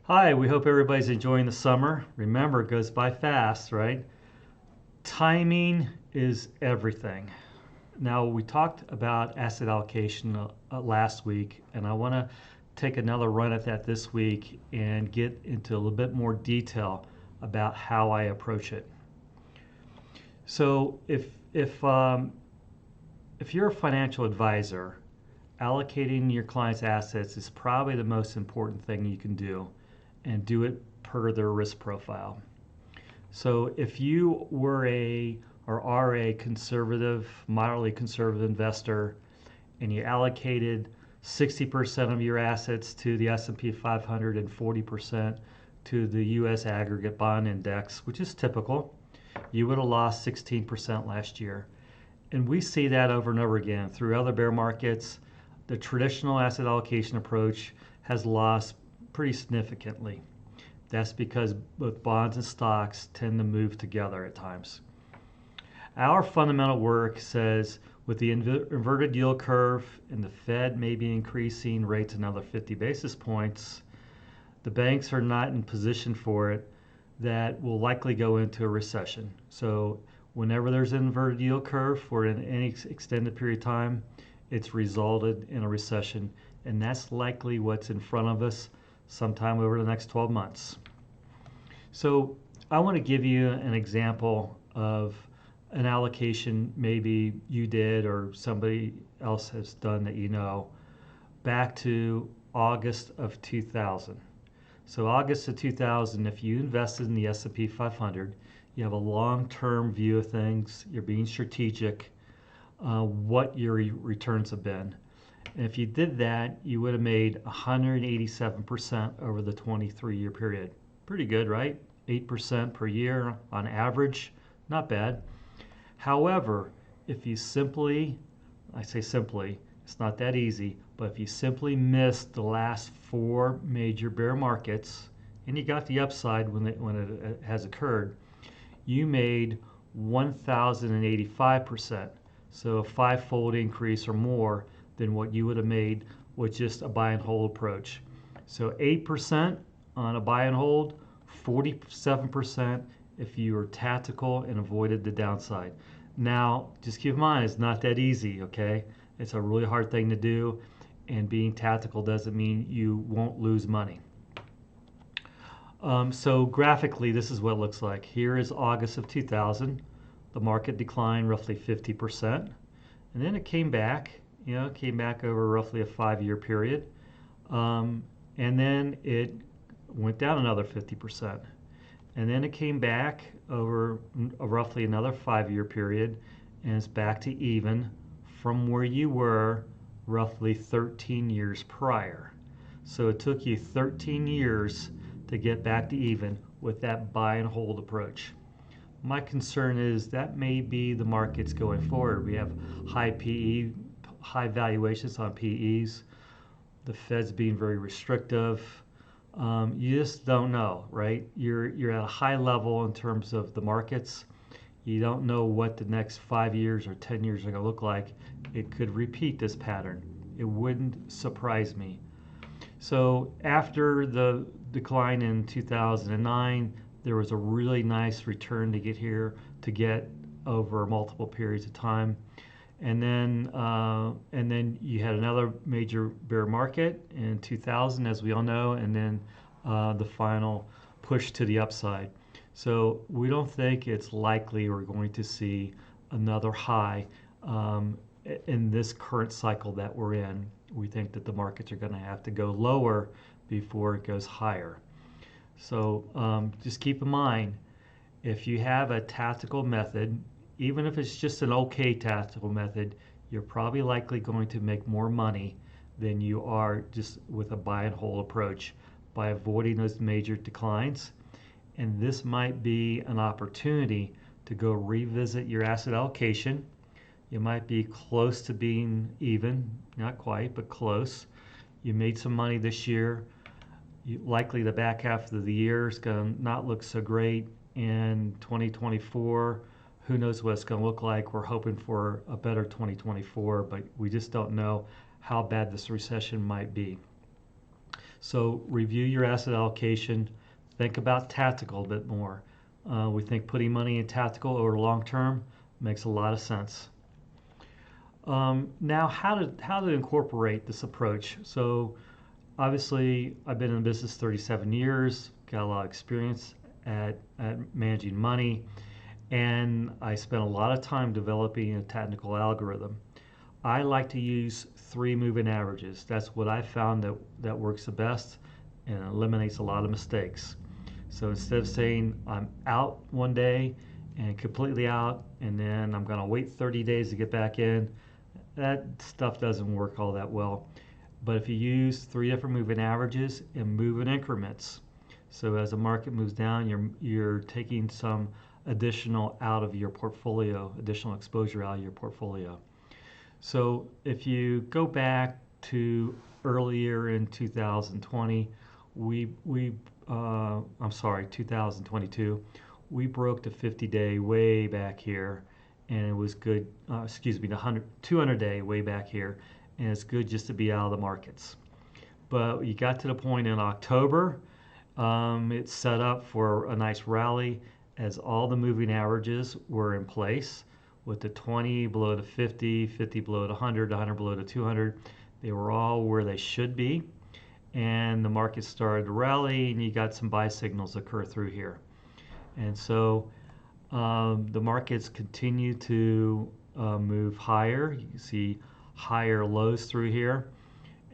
Hi, we hope everybody's enjoying the summer. Remember, it goes by fast, right? Timing is everything. Now, we talked about asset allocation last week, and I want to take another run at that this week and get into a little bit more detail about how I approach it. So, if you're a financial advisor, allocating your clients' assets is probably the most important thing you can do, and do it per their risk profile. So if you were a or are a conservative, moderately conservative investor, and you allocated 60% of your assets to the S&P 500 and 40% to the US aggregate bond index, which is typical, you would have lost 16% last year. And we see that over and over again through other bear markets. The traditional asset allocation approach has lost pretty significantly. That's because both bonds and stocks tend to move together at times. Our fundamental work says with the inverted yield curve and the Fed maybe increasing rates another 50 basis points, the banks are not in position for it, that will likely go into a recession. So whenever there's an inverted yield curve for any extended period of time, it's resulted in a recession, and that's likely what's in front of us sometime over the next 12 months. So I want to give you an example of an allocation maybe you did or somebody else has done that you know back to August of 2000. So August of 2000, if you invested in the S&P 500, you have a long-term view of things, you're being strategic, what your returns have been. And if you did that, you would have made 187% over the 23-year period. Pretty good, right? 8% per year on average, not bad. However, if you simply, I say simply, it's not that easy, but if you simply missed the last four major bear markets and you got the upside when it has occurred, you made 1,085%. So a five-fold increase or more than what you would have made with just a buy and hold approach. So 8% on a buy and hold, 47% if you were tactical and avoided the downside. Now, just keep in mind, it's not that easy, okay? It's a really hard thing to do, and being tactical doesn't mean you won't lose money. So graphically, this is what it looks like. Here is August of 2000. The market declined roughly 50%, and then it came back. It came back over roughly a 5-year period, and then it went down another 50%, and then it came back over roughly another 5-year period, and it's back to even from where you were roughly 13 years prior. So it took you 13 years to get back to even with that buy and hold approach. My concern is that may be the markets going forward. We have high PE, high valuations on PEs. The Fed's being very restrictive. You just don't know, right? You're at a high level in terms of the markets. You don't know what the next 5 years or 10 years are going to look like. It could repeat this pattern. It wouldn't surprise me. So after the decline in 2009, there was a really nice return to get over multiple periods of time. And then you had another major bear market in 2000, as we all know, and then the final push to the upside. So we don't think it's likely we're going to see another high in this current cycle that we're in. We think that the markets are going to have to go lower before it goes higher. So just keep in mind, if you have a tactical method, even if it's just an okay tactical method, you're probably likely going to make more money than you are just with a buy and hold approach by avoiding those major declines. And this might be an opportunity to go revisit your asset allocation. You might be close to being even, not quite, but close. You made some money this year. Likely the back half of the year is going to not look so great. In 2024, who knows what it's going to look like. We're hoping for a better 2024, but we just don't know how bad this recession might be. So review your asset allocation. Think about tactical a bit more. We think putting money in tactical over long term makes a lot of sense. Now, how to incorporate this approach? So obviously, I've been in business 37 years, got a lot of experience at managing money, and I spent a lot of time developing a technical algorithm. I like to use 3 moving averages. That's what I found that works the best and eliminates a lot of mistakes. So instead of saying I'm out one day and completely out, and then I'm going to wait 30 days to get back in, that stuff doesn't work all that well. But if you use 3 different moving averages and move in increments, so as the market moves down, you're taking some additional out of your portfolio, additional exposure out of your portfolio. So if you go back to earlier in 2020, I'm sorry, 2022, we broke the 50-day way back here, and it was good. Excuse me, the 200-day way back here, and it's good just to be out of the markets. But you got to the point in October, it's set up for a nice rally as all the moving averages were in place with the 20 below the 50, 50 below the 100, 100 below the 200. They were all where they should be, and the market started to rally, and you got some buy signals occur through here. And so the markets continue to move higher. You can see higher lows through here.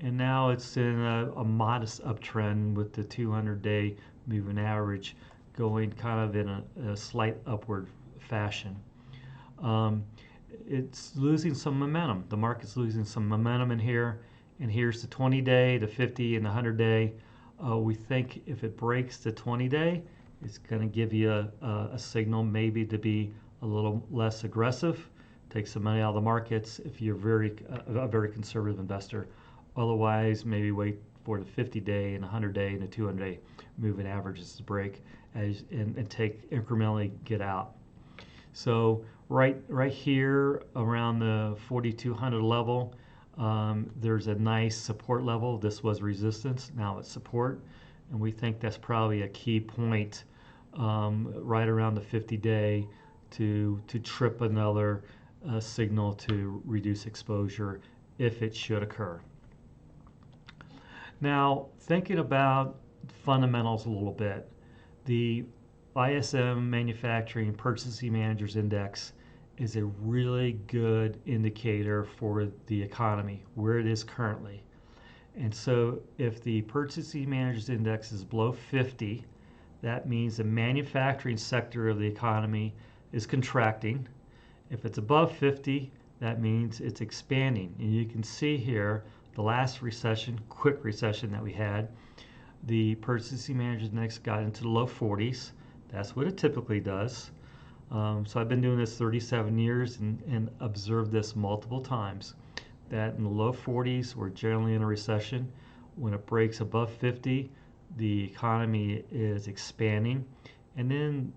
And now it's in a modest uptrend with the 200-day moving average going kind of in a slight upward fashion. It's losing some momentum. The market's losing some momentum in here. And here's the 20-day, the 50, and the 100-day. We think if it breaks the 20-day, it's going to give you a signal maybe to be a little less aggressive, take some money out of the markets if you're a very conservative investor. Otherwise, maybe wait for the 50-day and 100-day and the 200-day moving averages to break and take incrementally get out. So right here around the 4,200 level, there's a nice support level. This was resistance, now it's support, and we think that's probably a key point right around the 50-day to trip another signal to reduce exposure if it should occur. Now, thinking about fundamentals a little bit, the ISM Manufacturing Purchasing Managers Index is a really good indicator for the economy, where it is currently. And so if the Purchasing Managers Index is below 50, that means the manufacturing sector of the economy is contracting. If it's above 50, that means it's expanding. And you can see here, the last recession, quick recession that we had, the Purchasing Managers Index got into the low 40s. That's what it typically does. So I've been doing this 37 years and observed this multiple times, that in the low 40s, we're generally in a recession. When it breaks above 50, the economy is expanding. And then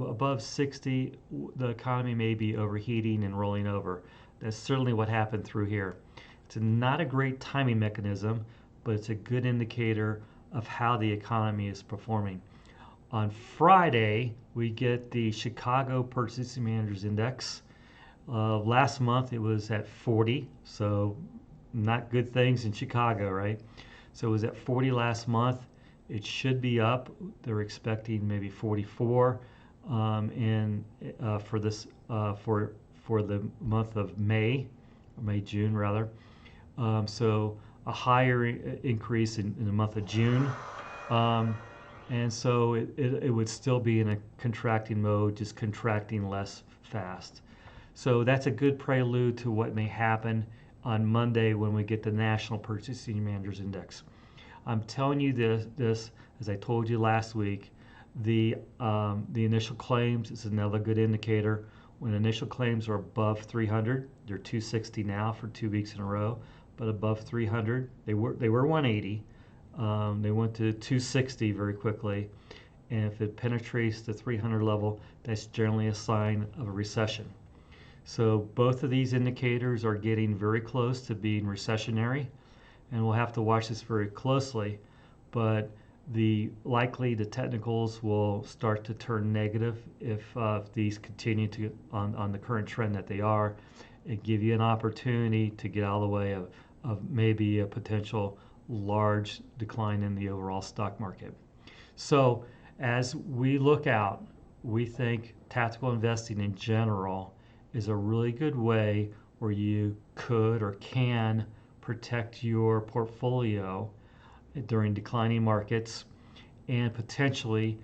above 60, the economy may be overheating and rolling over. That's certainly what happened through here. It's not a great timing mechanism, but it's a good indicator of how the economy is performing. On Friday, we get the Chicago Purchasing Managers Index. Last month, it was at 40, so not good things in Chicago, right? So it was at 40 last month. It should be up. They're expecting maybe 44 for this for the month of May, or June rather. So a higher increase in the month of June. And so it would still be in a contracting mode, just contracting less fast. So that's a good prelude to what may happen on Monday when we get the National Purchasing Managers Index. I'm telling you this as I told you last week. The initial claims is another good indicator. When initial claims are above 300, they're 260 now for 2 weeks in a row, but above 300, they were 180. They went to 260 very quickly, and if it penetrates the 300 level, that's generally a sign of a recession. So both of these indicators are getting very close to being recessionary, and we'll have to watch this very closely. but the technicals will start to turn negative if these continue to on the current trend that they are, and give you an opportunity to get out of the way of maybe a potential large decline in the overall stock market. So as we look out, we think tactical investing in general is a really good way where you could or can protect your portfolio during declining markets and potentially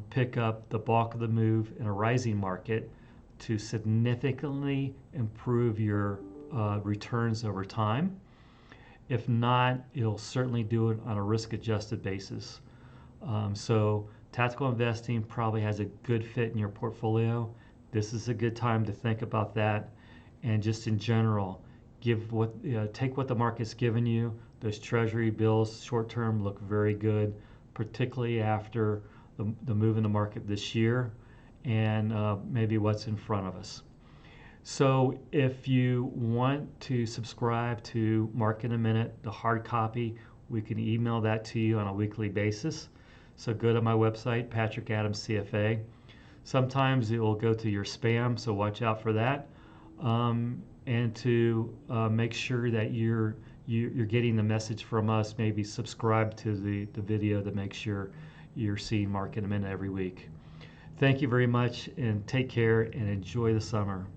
pick up the bulk of the move in a rising market to significantly improve your returns over time. If not, it'll certainly do it on a risk adjusted basis. So tactical investing probably has a good fit in your portfolio. This is a good time to think about that. And just in general, take what the market's given you. Those treasury bills short term look very good, particularly after the move in the market this year and maybe what's in front of us. So if you want to subscribe to Market in a Minute, the hard copy, we can email that to you on a weekly basis. So go to my website, Patrick Adams CFA. Sometimes it will go to your spam, so watch out for that. And to make sure that you're getting the message from us, maybe subscribe to the video to make sure you're seeing Market in a Minute every week. Thank you very much, and take care and enjoy the summer.